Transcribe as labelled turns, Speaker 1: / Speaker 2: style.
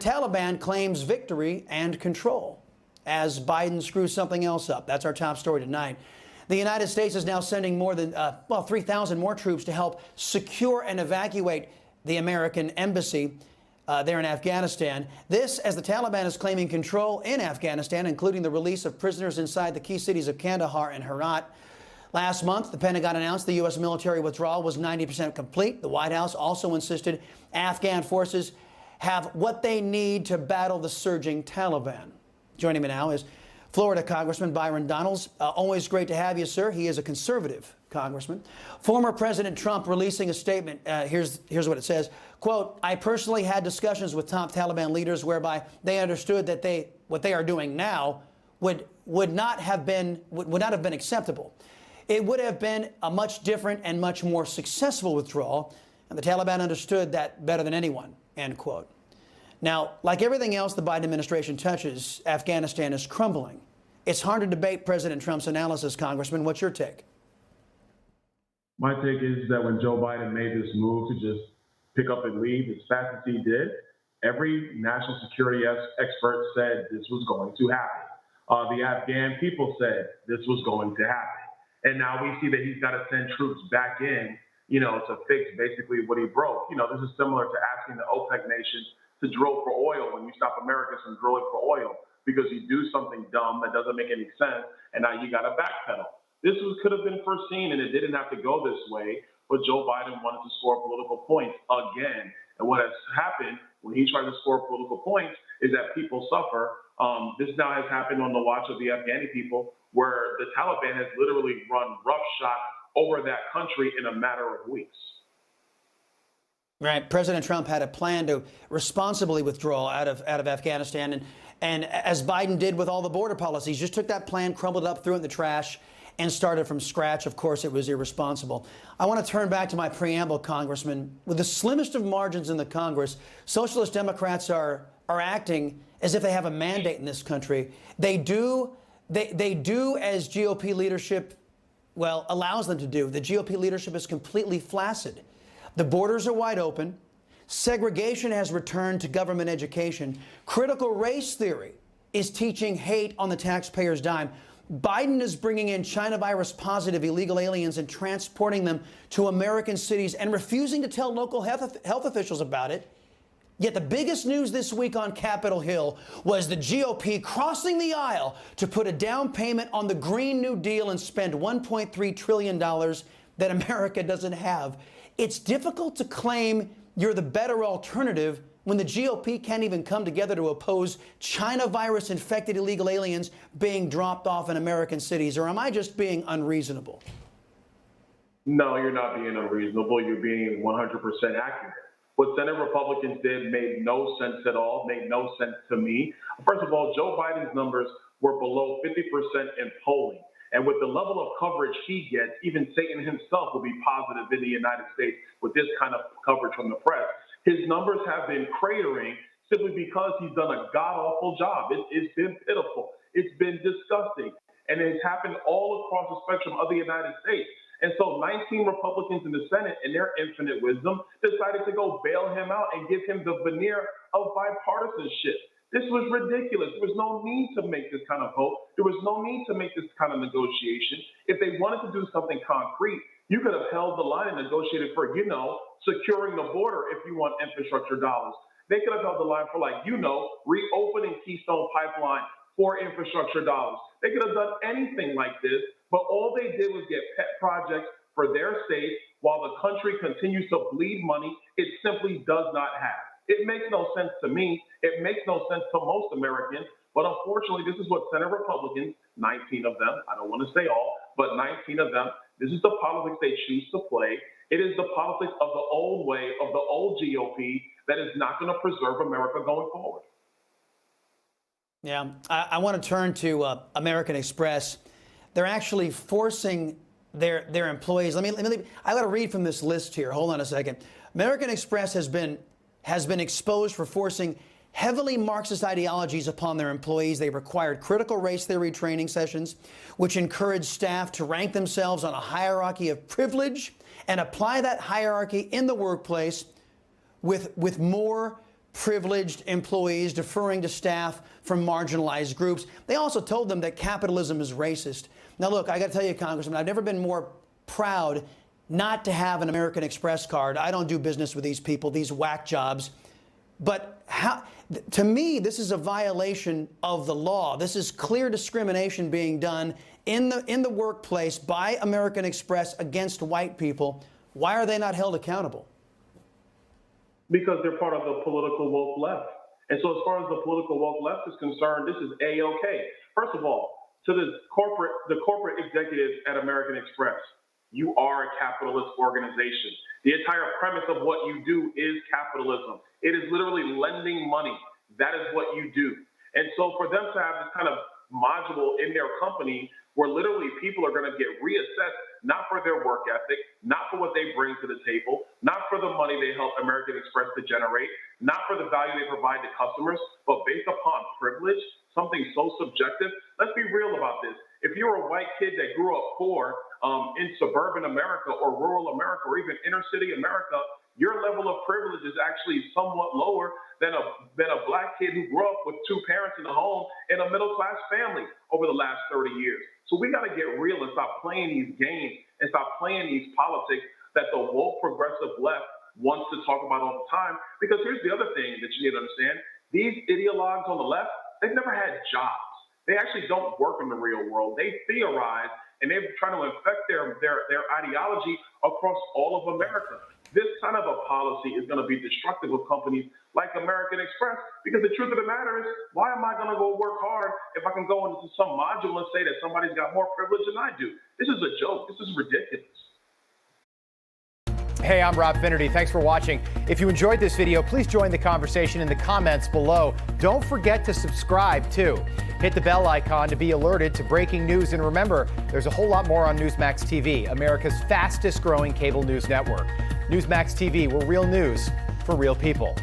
Speaker 1: Taliban claims victory and control as Biden screws something else up. That's our top story tonight. The United States is now sending more than 3,000 more troops to help secure and evacuate the American embassy there in Afghanistan. This as the Taliban is claiming control in Afghanistan, including the release of prisoners inside the key cities of Kandahar and Herat. Last month, the Pentagon announced the U.S. military withdrawal was 90% complete. The White House also insisted Afghan forces have what they need to battle the surging Taliban. Joining me now is Florida Congressman Byron Donalds. Always great to have you, sir. He is a conservative congressman. Former President Trump releasing a statement. Here's what it says. Quote, I personally had discussions with top Taliban leaders whereby they understood that what they are doing now would not have been acceptable. It would have been a much different and much more successful withdrawal, and the Taliban understood that better than anyone, end quote. Now, like everything else the Biden administration touches, Afghanistan is crumbling. It's hard to debate President Trump's analysis, Congressman. What's your take?
Speaker 2: My take is that when Joe Biden made this move to just pick up and leave as fast as he did, every national security expert said this was going to happen. The Afghan people said this was going to happen. And now we see that he's got to send troops back in, to fix basically what he broke. This is similar to asking the OPEC nations to drill for oil when you stop Americans from drilling for oil because you do something dumb that doesn't make any sense, and now you got to backpedal. This could have been foreseen, and it didn't have to go this way, but Joe Biden wanted to score political points again. And what has happened when he tried to score political points is that people suffer. This now has happened on the watch of the Afghani people, where the Taliban has literally run roughshod over that country in a matter of weeks.
Speaker 1: Right. President Trump had a plan to responsibly withdraw out of Afghanistan. And as Biden did with all the border policies, just took that plan, crumbled it up, threw it in the trash, and started from scratch. Of course, it was irresponsible. I want to turn back to my preamble, Congressman. With the slimmest of margins in the Congress, Socialist Democrats are acting as if they have a mandate in this country. They do as GOP leadership, allows them to do. The GOP leadership is completely flaccid. The borders are wide open. Segregation has returned to government education. Critical race theory is teaching hate on the taxpayer's dime. Biden is bringing in China virus positive illegal aliens and transporting them to American cities and refusing to tell local health officials about it. Yet the biggest news this week on Capitol Hill was the GOP crossing the aisle to put a down payment on the Green New Deal and spend $1.3 trillion that America doesn't have. It's difficult to claim you're the better alternative when the GOP can't even come together to oppose China virus infected illegal aliens being dropped off in American cities. Or am I just being unreasonable?
Speaker 2: No, you're not being unreasonable. You're being 100% accurate. What Senate Republicans did made no sense at all, made no sense to me. First of all, Joe Biden's numbers were below 50% in polling. And with the level of coverage he gets, even Satan himself will be positive in the United States with this kind of coverage from the press. His numbers have been cratering simply because he's done a god-awful job. It's been pitiful. It's been disgusting. And it's happened all across the spectrum of the United States. And so 19 Republicans in the Senate, in their infinite wisdom, decided to go bail him out and give him the veneer of bipartisanship. This was ridiculous. There was no need to make this kind of vote. There was no need to make this kind of negotiation. If they wanted to do something concrete, you could have held the line and negotiated for, securing the border if you want infrastructure dollars. They could have held the line for, reopening Keystone Pipeline for infrastructure dollars. They could have done anything like this, but all they did was get pet projects for their state while the country continues to bleed money it simply does not have. It makes no sense to me. It makes no sense to most Americans. But unfortunately, this is what Senate Republicans, 19 of them, I don't want to say all, but 19 of them, this is the politics they choose to play. It is the politics of the old way, of the old GOP, that is not going to preserve America going forward.
Speaker 1: Yeah, I want to turn to American Express. They're actually forcing their employees. I got to read from this list here. Hold on a second. American Express has been exposed for forcing heavily Marxist ideologies upon their employees. They required critical race theory training sessions, which encouraged staff to rank themselves on a hierarchy of privilege and apply that hierarchy in the workplace with more privileged employees deferring to staff from marginalized groups. They also told them that capitalism is racist. Now, look, I got to tell you, Congressman, I've never been more proud not to have an American Express card. I don't do business with these people, these whack jobs. But to me, this is a violation of the law. This is clear discrimination being done in the workplace by American Express against white people. Why are they not held accountable?
Speaker 2: Because they're part of the political woke left. And so as far as the political woke left is concerned, this is A-OK. First of all, to the corporate executives at American Express, you are a capitalist organization. The entire premise of what you do is capitalism. It is literally lending money. That is what you do. And so for them to have this kind of module in their company where literally people are going to get reassessed, not for their work ethic, not for what they bring to the table, not for the money they help American Express to generate, not for the value they provide to customers, but based upon privilege, something so subjective. Let's be real about this. If you're a white kid that grew up poor in suburban America or rural America or even inner city America, your level of privilege is actually somewhat lower than a black kid who grew up with two parents in the home in a middle-class family over the last 30 years. So we got to get real and stop playing these games and stop playing these politics that the woke progressive left wants to talk about all the time. Because here's the other thing that you need to understand. These ideologues on the left, they've never had jobs. They actually don't work in the real world. They theorize and they're trying to infect their ideology across all of America. This kind of a policy is going to be destructive of companies like American Express, because the truth of the matter is, why am I going to go work hard if I can go into some module and say that somebody's got more privilege than I do? This is a joke. This is ridiculous.
Speaker 3: Hey, I'm Rob Finnerty. Thanks for watching. If you enjoyed this video, please join the conversation in the comments below. Don't forget to subscribe, too. Hit the bell icon to be alerted to breaking news. And remember, there's a whole lot more on Newsmax TV, America's fastest growing cable news network. Newsmax TV, we're real news for real people.